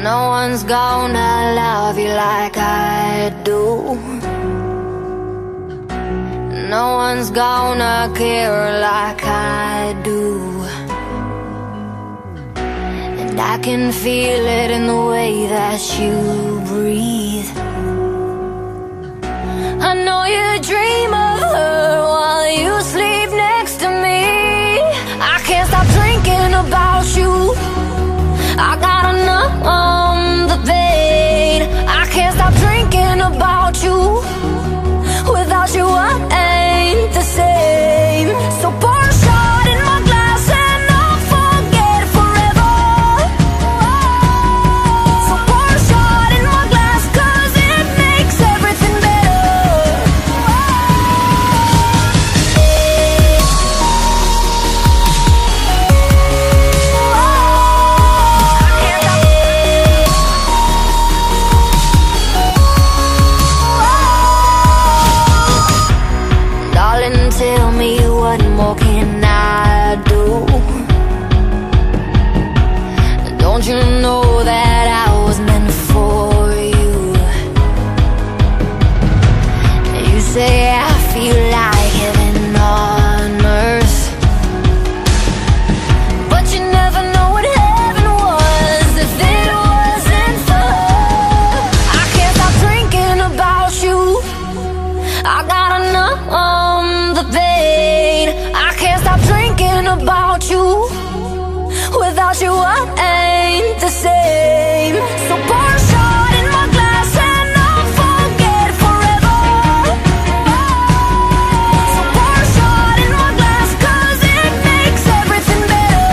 No one's gonna love you like I do. No one's gonna care like I do. And I can feel it in the way that you breathe. I know you dream of her while you sleep next to me. I can't stop thinking about you. I gotta numb the pain. I can't stop drinking about you. Without you I ain't the same. So pour a shot in my glass and I'll forget forever. So pour a shot in my glass, 'cause it makes everything better. Darling, tell me what more can I do? Don't you know that I was meant for you? You say I feel like heaven on earth, but you never know what heaven was if it wasn't for her. I can't stop thinking about you. I gotta numb the pain. I can't stop drinking about you. Without you I ain't the same. So pour a shot in my glass and I'll forget forever. So pour a shot in my glass, 'cause it makes everything better.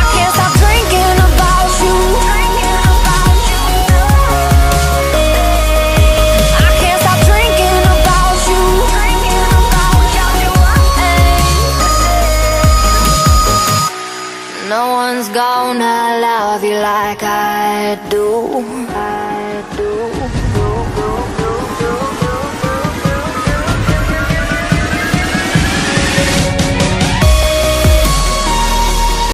I can't stop drinking about you. I can't stop drinking about you. No one's gonna love you like I do. I do.